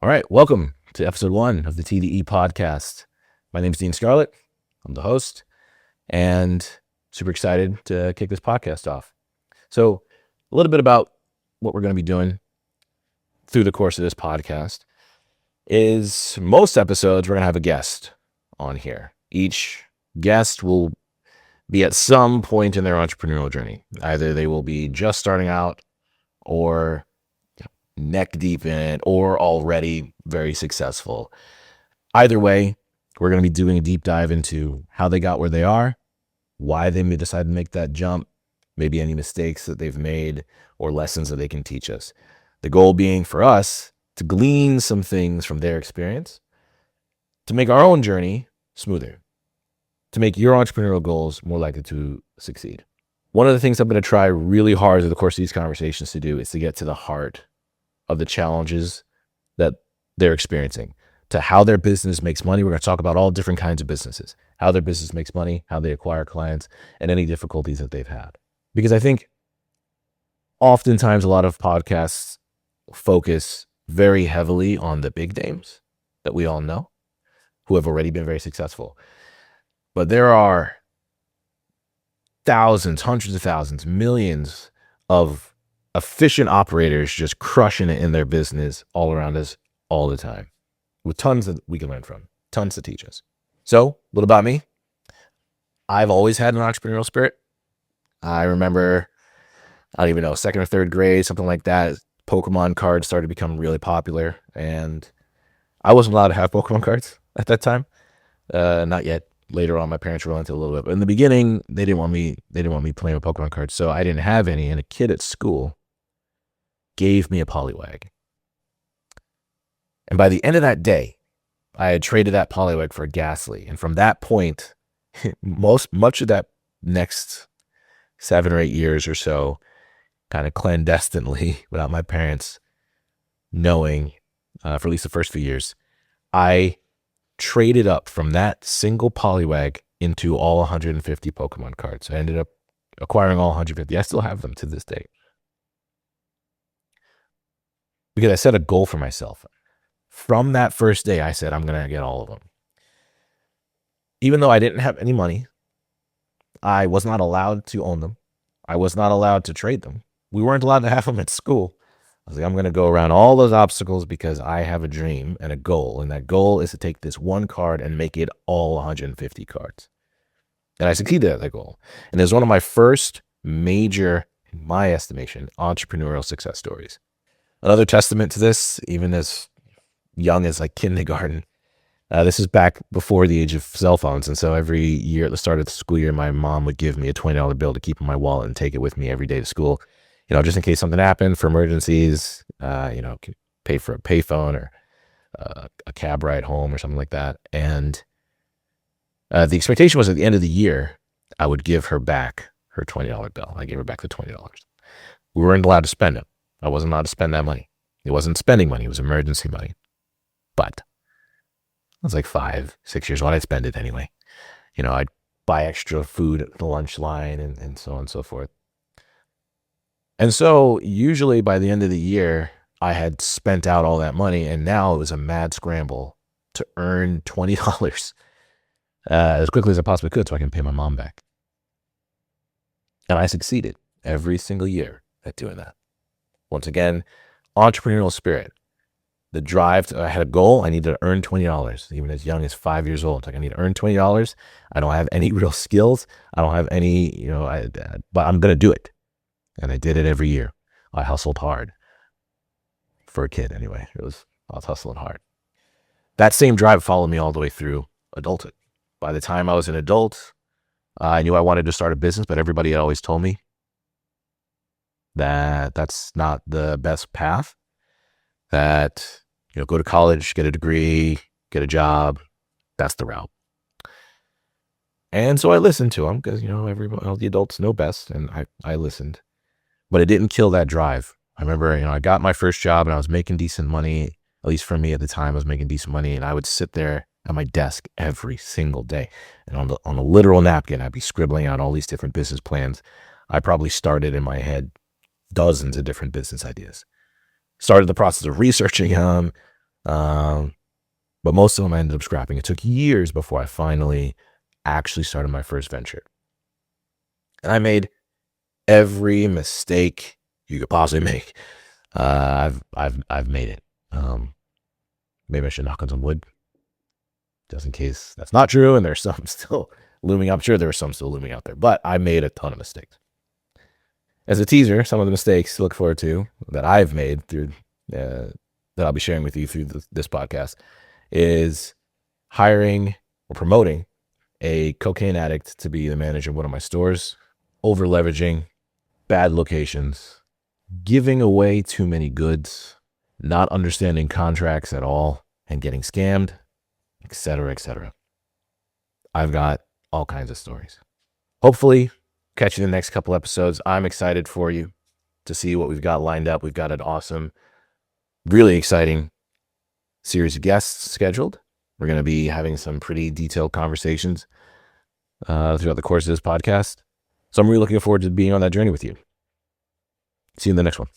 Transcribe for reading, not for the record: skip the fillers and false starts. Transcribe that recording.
All right, welcome to episode 1 of the TDE podcast. My name is Dean Scarlett. I'm the host and super excited to kick this podcast off. So a little bit about what we're going to be doing through the course of this podcast is most episodes we're going to have a guest on here. Each guest will be at some point in their entrepreneurial journey. Either they will be just starting out or neck deep in it or already very successful. Either way, we're going to be doing a deep dive into how they got where they are, why they may decide to make that jump, maybe any mistakes that they've made or lessons that they can teach us. The goal being for us to glean some things from their experience to make our own journey smoother, to make your entrepreneurial goals more likely to succeed. One of the things I'm going to try really hard through the course of these conversations to do is to get to the heart of the challenges that they're experiencing, to how their business makes money. We're going to talk about all different kinds of businesses, how their business makes money, how they acquire clients, and any difficulties that they've had. Because I think oftentimes a lot of podcasts focus very heavily on the big names that we all know who have already been very successful. But there are thousands, hundreds of thousands, millions of efficient operators just crushing it in their business all around us all the time, with tons that we can learn from, tons to teach us. So a little about me. I've always had an entrepreneurial spirit. I remember, I don't even know, second or third grade, something like that, Pokemon cards started to become really popular, and I wasn't allowed to have Pokemon cards at that time. Not yet. Later on, my parents relented a little bit, but in the beginning, they didn't want me playing with Pokemon cards, so I didn't have any. And a kid at school gave me a Poliwag, and by the end of that day, I had traded that Poliwag for a Ghastly, and from that point, much of that next 7 or 8 years or so, kind of clandestinely, without my parents knowing, for at least the first few years, I traded up from that single Poliwag into all 150 Pokemon cards. I ended up acquiring all 150. I still have them to this day, because I set a goal for myself. From that first day, I said, I'm going to get all of them. Even though I didn't have any money, I was not allowed to own them. I was not allowed to trade them. We weren't allowed to have them at school. I was like, I'm going to go around all those obstacles because I have a dream and a goal. And that goal is to take this one card and make it all 150 cards. And I succeeded at that goal. And it was one of my first major, in my estimation, entrepreneurial success stories. Another testament to this, even as young as like kindergarten, this is back before the age of cell phones. And so every year at the start of the school year, my mom would give me a $20 bill to keep in my wallet and take it with me every day to school. Just in case something happened, for emergencies, pay for a payphone or a cab ride home or something like that. And the expectation was at the end of the year, I would give her back her $20 bill. I gave her back the $20. We weren't allowed to spend it. I wasn't allowed to spend that money. It wasn't spending money. It was emergency money. But I was like 5, 6 years old. I'd spend it anyway. I'd buy extra food at the lunch line and so on and so forth. And so usually by the end of the year, I had spent out all that money, and now it was a mad scramble to earn $20 as quickly as I possibly could so I can pay my mom back. And I succeeded every single year at doing that. Once again, entrepreneurial spirit, the drive I had a goal. I needed to earn $20, even as young as 5 years old. Like, I need to earn $20. I don't have any real skills. I don't have any, but I'm going to do it. And I did it every year. I hustled hard. For a kid, anyway. I was hustling hard. That same drive followed me all the way through adulthood. By the time I was an adult, I knew I wanted to start a business, but everybody had always told me that that's not the best path. That, go to college, get a degree, get a job. That's the route. And so I listened to them because, all the adults know best, and I listened. But it didn't kill that drive. I remember, I got my first job and I was making decent money. At least for me at the time, I was making decent money, and I would sit there at my desk every single day. And on a literal napkin, I'd be scribbling out all these different business plans. I probably started in my head dozens of different business ideas. Started the process of researching them, But most of them I ended up scrapping. It took years before I finally actually started my first venture. And I made every mistake you could possibly make. I've made it. Maybe I should knock on some wood, just in case that's not true. And there's some still looming. I'm sure there are some still looming out there, but I made a ton of mistakes. As a teaser, some of the mistakes to look forward to that I've made through that I'll be sharing with you through this podcast is hiring or promoting a cocaine addict to be the manager of one of my stores, over leveraging, bad locations, giving away too many goods, not understanding contracts at all, and getting scammed, etc., etc. I've got all kinds of stories. Hopefully, catch you in the next couple episodes. I'm excited for you to see what we've got lined up. We've got an awesome, really exciting series of guests scheduled. We're going to be having some pretty detailed conversations throughout the course of this podcast. So I'm really looking forward to being on that journey with you. See you in the next one.